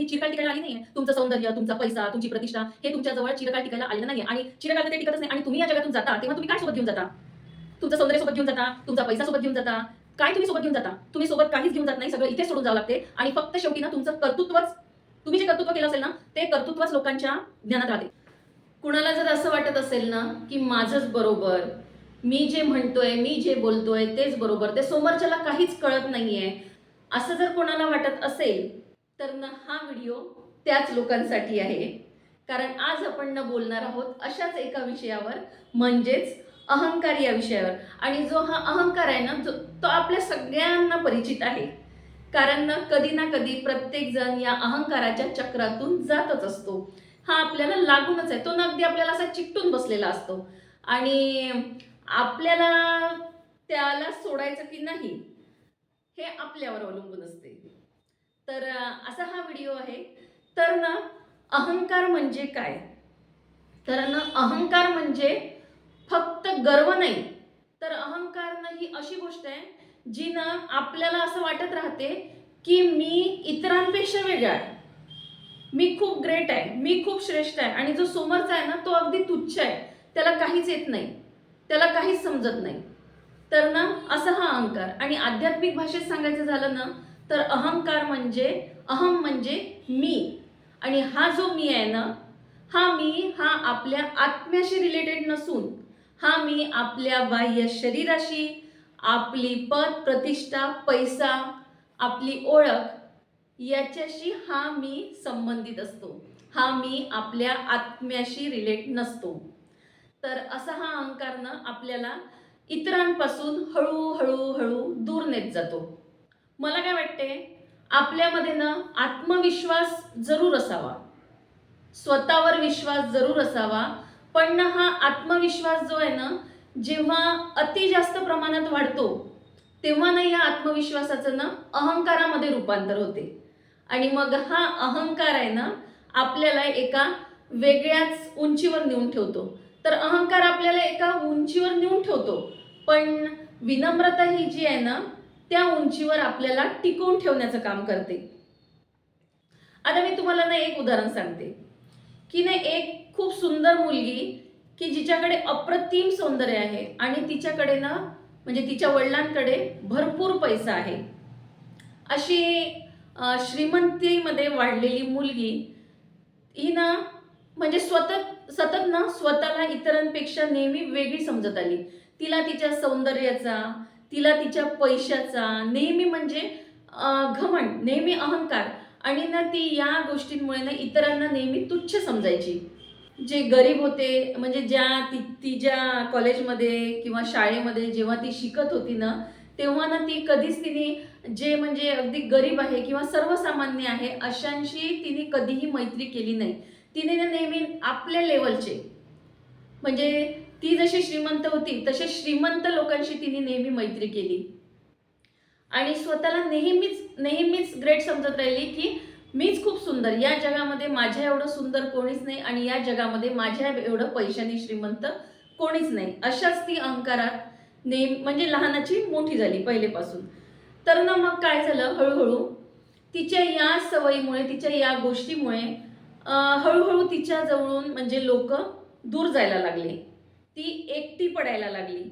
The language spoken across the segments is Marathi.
ती चिरकाल टिकायला आली नाहीये. तुमचं सौंदर्य, तुमचा पैसा, तुमची प्रतिष्ठा हे तुमच्याजवळ चिरकाल टिकायला आलेलं नाहीये आणि चिरकाल तर ते टिकतच नाही. आणि तुम्ही या जगातून जाता तेव्हा तुम्ही काय सोबत घेऊन जाता? तुमचं सौंदर्य सोबत घेऊन जाता, तुमचा पैसा सोबत घेऊन जाता. काय तुम्ही सोबत घेऊन जाता? तुम्ही सोबत काहीच घेऊन जात नाही. सगळं इथेच सोडून जावं लागते आणि फक्त शेवटी ना तुमचं कर्तृत्वच, तुम्ही जे कर्तृत्व केलं असेल ना, ते कर्तृत्वच लोकांच्या ध्यानात राहते. कुणाला जर असं वाटत असेल ना, की माझंच बरोबर, मी जे म्हणतोय, मी जे बोलतोय तेच बरोबर, ते समोरच्याला काहीच कळत नाहीये, असं जर कोणाला वाटत असेल, तर ना हा व्हिडिओ त्याच लोकांसाठी आहे. कारण आज आपण ना बोलणार आहोत अशाच एका विषयावर, म्हणजेच अहंकार या विषयावर. आणि जो हा अहंकार आहे ना, तो आपल्या सगळ्यांना परिचित आहे. कारण ना कधी ना कधी प्रत्येक जण या अहंकाराच्या चक्रातून जातच असतो. हा आपल्याला लागूनच आहे. तो ना अगदी आपल्याला असा चिकटून बसलेला असतो आणि आपल्याला त्याला सोडायचं की नाही हे आपल्यावर अवलंबून असते. तर असा हा व्हिडिओ आहे. तर ना अहंकार म्हणजे काय? तर ना अहंकार म्हणजे फक्त गर्व नाही, तर अहंकार ना ही अशी गोष्ट आहे जी ना आपल्याला असं वाटत राहते की मी इतरांपेक्षा वेगळा आहे, मी खूप ग्रेट आहे, मी खूप श्रेष्ठ आहे. आणि जो समोरचा आहे ना तो अगदी तुच्छ आहे, त्याला काहीच येत नाही, त्याला काहीच समजत नाही. तर ना असा हा अहंकार. आणि आध्यात्मिक भाषेत सांगायचं झालं ना, तर अहंकार म्हणजे, अहम म्हणजे मी. आणि हा जो मी आहे ना, हा मी हा आपल्या आत्म्याशी रिलेटेड नसून, हा मी आपल्या बाह्य शरीराशी, आपली पद प्रतिष्ठा, पैसा, आपली ओळख याच्याशी हा मी संबंधित असतो. हा मी आपल्या आत्म्याशी रिलेट नसतो. तर असा हा अहंकार ना आपल्याला इतरांपासून हळूहळू हळू दूर नेत जातो. मला काय वाटते, आपल्यामध्ये ना आत्मविश्वास जरूर असावा, स्वतःवर विश्वास जरूर असावा. पण ना हा आत्मविश्वास जो आहे ना, जेव्हा अति जास्त प्रमाणात वाढतो, तेव्हा ना या आत्मविश्वासाचं ना अहंकारामध्ये रूपांतर होते. आणि मग हा अहंकार आहे ना आपल्याला एका वेगळ्याच उंचीवर नेऊन ठेवतो. तर अहंकार आपल्याला एका उंचीवर नेऊन ठेवतो, पण विनम्रता ही जी आहे ना, त्या उंचीवर आपल्याला टिकवून ठेवण्याचं काम करते. आता मी तुम्हाला ना एक उदाहरण सांगते, की ना एक खूप सुंदर मुलगी, की जिच्याकडे अप्रतिम सौंदर्य आहे आणि तिच्याकडे ना म्हणजे तिच्या वडिलांकडे भरपूर पैसा आहे, अशी श्रीमंतीमध्ये वाढलेली मुलगी ही ना म्हणजे सतत ना स्वतःला इतरांपेक्षा नेहमी वेगळी समजत आली. तिला तिच्या सौंदर्याचा, तिला तिच्या पैशाचा नेहमी म्हणजे घमंड, नेहमी अहंकार. आणि ना ती या गोष्टींमुळे ना इतरांना नेहमी तुच्छ समजायची. जे गरीब होते, म्हणजे ती ज्या कॉलेजमध्ये किंवा शाळेमध्ये जेव्हा ती शिकत होती ना, तेव्हा ना ती कधीच तिने जे म्हणजे अगदी गरीब आहे किंवा सर्वसामान्य आहे अशांशी तिने कधीही मैत्री केली नाही. तिने ना नेहमी आपल्या लेवलचे, म्हणजे ती जशी श्रीमंत होती तसे श्रीमंत लोकांशी तिने नेहमी मैत्री केली आणि स्वतःला नेहमीच ग्रेट समजत राहिली, की मीच खूप सुंदर, या जगामध्ये माझ्या एवढं सुंदर कोणीच नाही आणि या जगामध्ये माझ्या एवढं पैशाने श्रीमंत कोणीच नाही. अशाच ती अहंकारात म्हणजे लहानाची मोठी झाली पहिलेपासून. तर ना मग काय झालं, हळूहळू तिच्या या सवयीमुळे, तिच्या या गोष्टीमुळे हळूहळू तिच्या जवळून म्हणजे लोक दूर जायला लागले. ती एकटी पडायला लागली.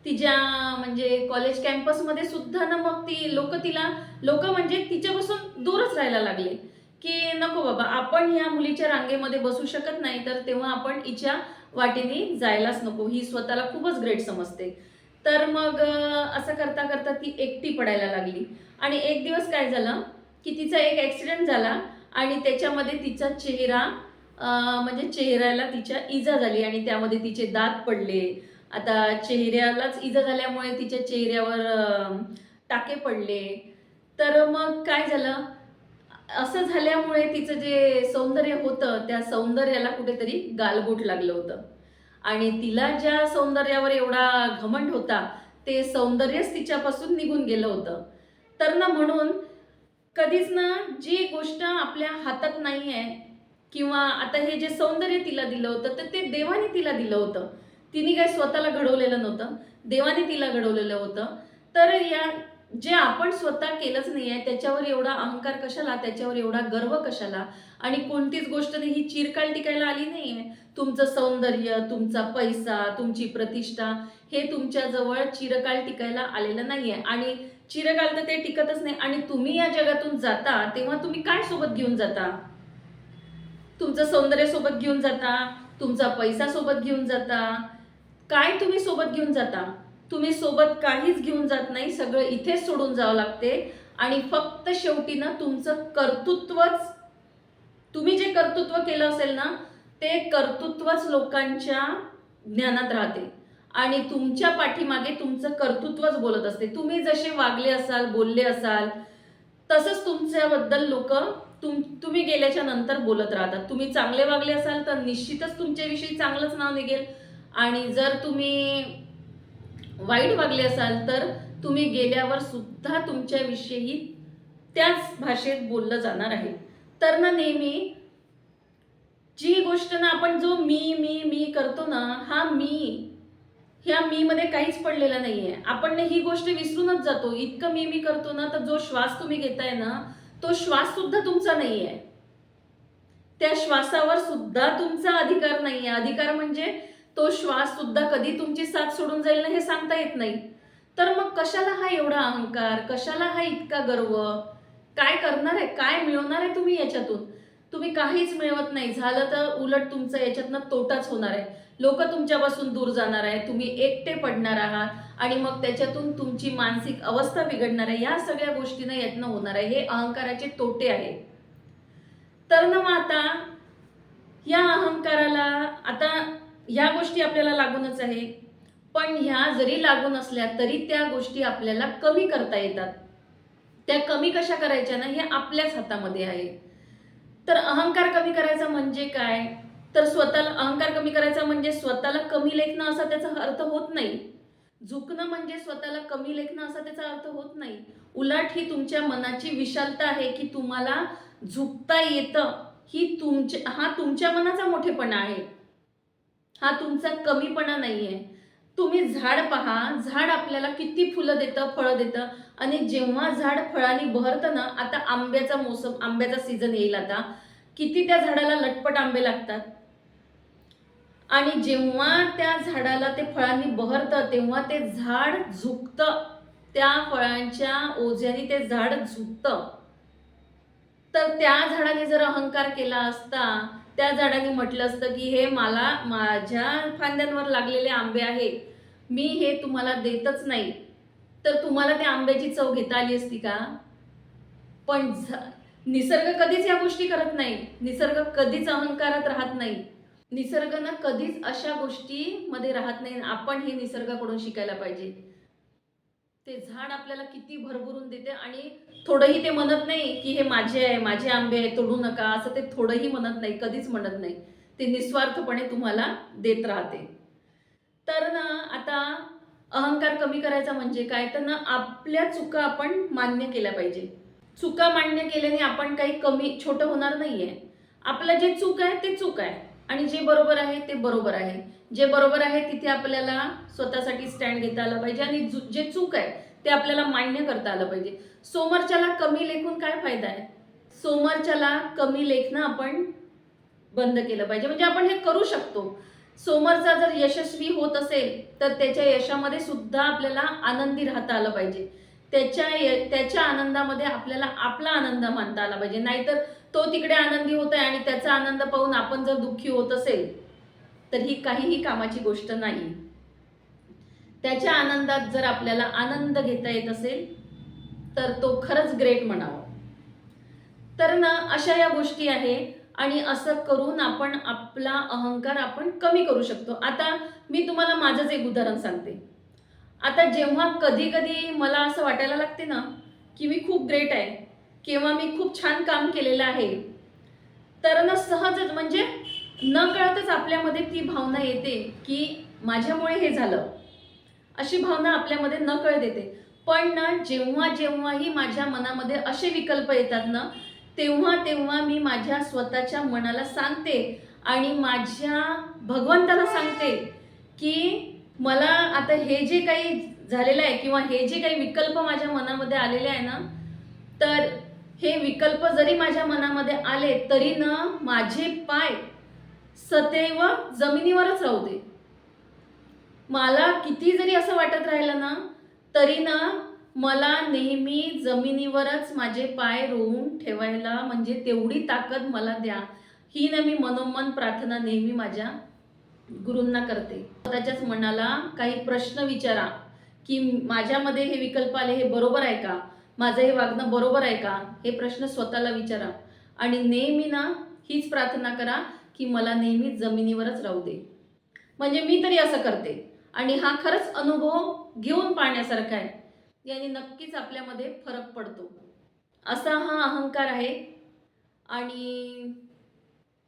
तिच्या म्हणजे कॉलेज कॅम्पसमध्ये सुद्धा ना मग ती लोक म्हणजे तिच्यापासून दूरच राहायला लागले, की नको बाबा, आपण ह्या मुलीच्या रांगेमध्ये बसू शकत नाही, तर तेव्हा आपण हिच्या वाटेने जायलाच नको, ही स्वतःला खूपच ग्रेट समजते. तर मग असं करता करता ती एकटी पडायला लागली. आणि एक दिवस काय झालं, की तिचा एक ॲक्सिडेंट झाला आणि त्याच्यामध्ये तिचा चेहरा म्हणजे चेहऱ्याला तिच्या इजा झाली आणि त्यामध्ये तिचे दात पडले. आता चेहऱ्यालाच इजा झाल्यामुळे तिच्या चेहऱ्यावर टाके पडले. तर मग काय झालं, असं झाल्यामुळे तिचं जे सौंदर्य होतं त्या सौंदर्याला कुठेतरी गालबोट लागलं होतं आणि तिला ज्या सौंदर्यावर एवढा घमंड होता ते सौंदर्यच तिच्यापासून निघून गेलं होतं. तर ना म्हणून कधीच ना जी गोष्ट आपल्या हातात नाही आहे, किंवा आता हे जे सौंदर्य तिला दिलं होतं तर ते देवाने तिला दिलं होतं, तिने काय स्वतःला घडवलेलं नव्हतं, देवाने तिला घडवलेलं होतं. तर जे आपण स्वतः केलंच नाही आहे त्याच्यावर एवढा अहंकार कशाला, त्याच्यावर एवढा गर्व कशाला? आणि कोणतीच गोष्ट नाही ही चिरकाल टिकायला आली नाही आहे. तुमचं सौंदर्य, तुमचा पैसा, तुमची प्रतिष्ठा हे तुमच्याजवळ चिरकाल टिकायला आलेलं नाही आहे आणि चिरकाल तर ते टिकतच नाही. आणि तुम्ही या जगातून जाता तेव्हा तुम्ही काय सोबत घेऊन जाता? तुमचं सौंदर्य सोबत घेऊन जाता, तुमचा पैसा सोबत घेऊन जाता, काय तुम्ही सोबत घेऊन जाता? तुम्ही सोबत काहीच घेऊन जात नाही, सगळं इथेच सोडून जावं लागते. आणि फक्त शेवटी ना तुमचं कर्तृत्वच, तुम्ही जे कर्तृत्व केलं असेल ना ते कर्तृत्वच लोकांच्या ज्ञानात राहते आणि तुमच्या पाठीमागे तुमचं कर्तृत्वच बोलत असते. तुम्ही जसे वागले असाल, बोलले असाल, तसंच तुमच्याबद्दल लोक तुम्ही गेल्याच्या नंतर बोलत राहतात. तुम्ही चांगले वागले असाल तर निश्चितच तुमच्याविषयी चांगलंच नाव निघेल आणि जर तुम्ही वाईट वागले असाल तर तुम्ही गेल्यावर सुद्धा तुमच्याविषयी त्याच भाषेत बोललं जाणार आहे. तर ना नेहमी जी गोष्ट ना आपण जो मी मी मी करतो ना, हा मी, ह्या मी मध्ये काहीच पडलेला नाहीये. आपण ही गोष्ट विसरूनच जातो. इतकं मी मी करतो ना तर जो श्वास तुम्ही घेताय ना तो श्वास सुद्धा तुमचा नाहीये. त्या श्वासावर सुद्धा तुमचा अधिकार नाहीये. अधिकार म्हणजे तो श्वास सुद्धा कधी तुमची साथ सोडून जाईल ना हे सांगता येत नाही. तर मग कशाला हा एवढा अहंकार, कशाला हा इतका गर्व? काय करणार आहे, काय मिळवणार आहे तुम्ही याच्यातून? तुम्ही काहीच मिळवत नाही. झालं तर उलट तुमचा याच्यातनं तोटाच होणार आहे. लोक तुमच्यापासून दूर जाणार आहे, तुम्ही एकटे पडणार आहात आणि मग त्याच्यातून तुमची मानसिक अवस्था बिघडणार आहे. या सगळ्या गोष्टींना यातनं होणार आहे. हे अहंकाराचे तोटे आहेत. तर ना मग आता या अहंकाराला, आता ह्या गोष्टी आपल्याला लागूनच आहे, पण ह्या जरी लागून असल्या तरी त्या गोष्टी आपल्याला कमी करता येतात. त्या कमी कशा करायच्या ना हे आपल्याच हातामध्ये आहे. तर अहंकार कमी करायचा म्हणजे काय? तर स्वतःला, अहंकार कमी करायचा म्हणजे स्वतःला कमी लेखणं असा त्याचा अर्थ होत नाही. झुकणं म्हणजे स्वतःला कमी लेखणं असा त्याचा अर्थ होत नाही. उलट ही तुमच्या मनाची विशालता आहे की तुम्हाला झुकता येतं. हा तुमच्या मनाचा मोठेपणा आहे. हा तुमचा कमीपणा नाहीये. तुम्ही झाड पहा, झाड आपल्याला किती फुलं देतं, फळं देतं आणि जेव्हा झाड फळांनी बहरतं ना, आता आंब्याचा मोसम, आंब्याचा सीझन येईल आता, किती त्या झाडाला लटपट आंबे लागतात आणि जेव्हा त्या झाडाला ते फळांनी बहरतं तेव्हा ते झाड झुकतं. त्या फळांच्या ओझ्याने ते झाड झुकतं. तर त्या झाडाने जर अहंकार केला असता, त्या झाडाने म्हटलं असतं की हे मला माझ्या फांद्यांवर लागलेले आंबे आहे, मी हे तुम्हाला देतच नाही, तर तुम्हाला त्या आंब्याची चव घेता आली असती का? पण निसर्ग कधीच या गोष्टी करत नाही. निसर्ग कधीच अहंकारात राहत नाही. निसर्ग ना कधीच अशा गोष्टीमध्ये राहत नाही. आपण हे निसर्गाकडून शिकायला पाहिजे. ते झाड आपल्याला किती भरभरून देते आणि थोडंही ते म्हणत नाही की हे माझे आहे, माझे आंबे आहे, तोडू नका, असं ते थोडंही म्हणत नाही, कधीच म्हणत नाही. ते निस्वार्थपणे तुम्हाला देत राहते. तर ना आता अहंकार कमी करायचा म्हणजे काय? तर ना आपल्या चुका आपण मान्य केल्या पाहिजे. चुका मान्य केल्याने आपण काही कमी छोटं होणार नाहीये. आपलं जे चूक आहे ते चूक आहे आणि जे बरोबर आहे ते बरोबर आहे. जे बरोबर आहे तिथे आपल्याला स्वतःसाठी स्टँड घेता आलं पाहिजे आणि जे चूक आहे ते आपल्याला मान्य करता आलं पाहिजे. समोरच्याला कमी लेखून काय फायदा आहे? समोरच्याला कमी लेखणं आपण बंद केलं पाहिजे. म्हणजे आपण हे करू शकतो. समोरचा जर यशस्वी होत असेल तर त्याच्या यशामध्ये सुद्धा आपल्याला आनंदी राहता आलं पाहिजे. त्याच्या आनंदामध्ये आपल्याला आपला आनंद मानता आला पाहिजे. नाहीतर तो तिकडे आनंदी होत आहे आणि त्याचा आनंद पाहून आपण जर दुःखी होत असेल तर ही काहीही कामाची गोष्ट नाही. त्याच्या आनंदात जर आपल्याला आनंद घेता येत असेल तर तो खरंच ग्रेट म्हणावा. तर ना अशा या गोष्टी आहे आणि असं करून आपण आपला अहंकार आपण कमी करू शकतो. आता मी तुम्हाला माझंच एक उदाहरण सांगते. आता जेव्हा कधी कधी मला असं वाटायला लागते ना की मी खूप ग्रेट आहे किंवा मी खूप छान काम केलेलं आहे, तर ना सहजच म्हणजे न कळतच आपल्यामध्ये ती भावना येते की माझ्यामुळे हे झालं, अशी भावना आपल्यामध्ये न कळत येते. पण ना जेव्हा जेव्हाही माझ्या मनामध्ये असे विकल्प येतात ना तेव्हा तेव्हा मी माझ्या स्वतःच्या मनाला सांगते आणि माझ्या भगवंताला सांगते की मला आता हे जे काही झालेला आहे किंवा हे जे काही विकल्प माझ्या मनामध्ये आलेले आहे ना, तर हे विकल्प जरी माझ्या मनामध्ये आले तरी ना माझे पाय सदैव जमिनीवरच राहू दे. मला किती जरी असं वाटत राहिलं ना तरी ना मला नेहमी जमिनीवरच माझे पाय रोवून ठेवायला म्हणजे तेवढी ताकद मला द्या, ही ना मी मनोमन प्रार्थना नेहमी माझ्या गुरूंना करते. स्वतःच्याच मनाला काही प्रश्न विचारा की माझ्यामध्ये हे विकल्प आले, हे बरोबर आहे का, माझं हे वागणं बरोबर आहे का, हे प्रश्न स्वतःला विचारा आणि नेहमी ना हीच प्रार्थना करा की मला नेहमी जमिनीवरच राहू दे. म्हणजे मी तरी असं करते आणि हा खरंच अनुभव घेऊन पाहण्यासारखा आहे. याने नक्कीच आपल्यामध्ये फरक पडतो. असा हा अहंकार आहे आणि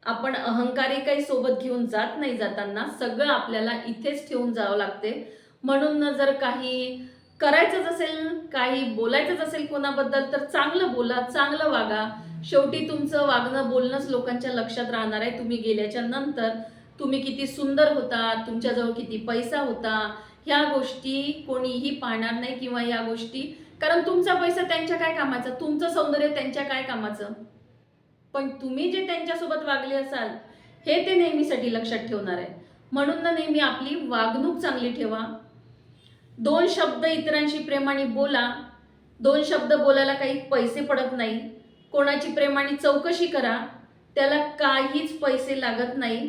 आपण अहंकारी काही सोबत घेऊन जात नाही. जाताना सगळं आपल्याला इथेच ठेवून जावं लागते. म्हणून जर काही करायचंच असेल, काही बोलायचंच असेल कोणाबद्दल तर चांगलं बोला, चांगलं वागा. शेवटी तुमचं वागणं बोलणंच लोकांच्या लक्षात राहणार आहे. तुम्ही गेल्याच्या नंतर तुम्ही किती सुंदर होता, तुमच्याजवळ किती पैसा होता, ह्या गोष्टी कोणीही पाहणार नाही किंवा या गोष्टी, कारण तुमचा पैसा त्यांच्या काय कामाचा, तुमचं सौंदर्य त्यांच्या काय कामाचं. पण तुम्ही जे त्यांच्यासोबत वागले असाल हे ते नेहमीसाठी लक्षात ठेवणार आहे. म्हणून ना नेहमी आपली वागणूक चांगली ठेवा. 2 शब्द इतरांशी प्रेमाने बोला. 2 शब्द बोलायला काही पैसे पडत नाही. कोणाची प्रेमाने चौकशी करा, त्याला काहीच पैसे लागत नाही.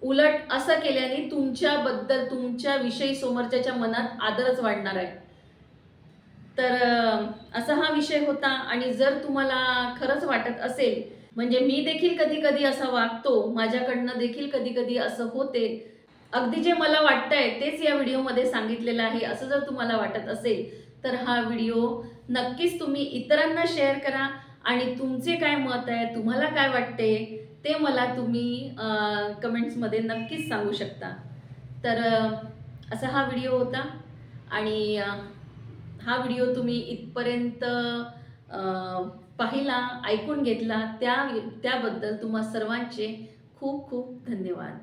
उलट असं केल्याने तुमच्याबद्दल तुमच्याविषयी समोरच्याच्या मनात आदरच वाढणार आहे. तर असा हा विषय होता आणि जर तुम्हाला खरंच वाटत असेल, म्हणजे मी देखील कधी कधी असा वागतो, माझ्याकडनं देखील कधी कधी असं होते, अगदी जे मला वाटतंय तेच या व्हिडिओमध्ये सांगितलेलं आहे, असं जर तुम्हाला वाटत असेल तर हा व्हिडिओ नक्कीच तुम्ही इतरांना शेअर करा आणि तुमचे काय मत आहे, तुम्हाला काय वाटते ते मला तुम्ही कमेंट्समध्ये नक्कीच सांगू शकता. तर असा हा व्हिडिओ होता आणि हा व्हिडिओ तुम्ही इथपर्यंत पाहिला, ऐकून घेतला त्याबद्दल तुम्हा सर्वांचे खूप खूप धन्यवाद.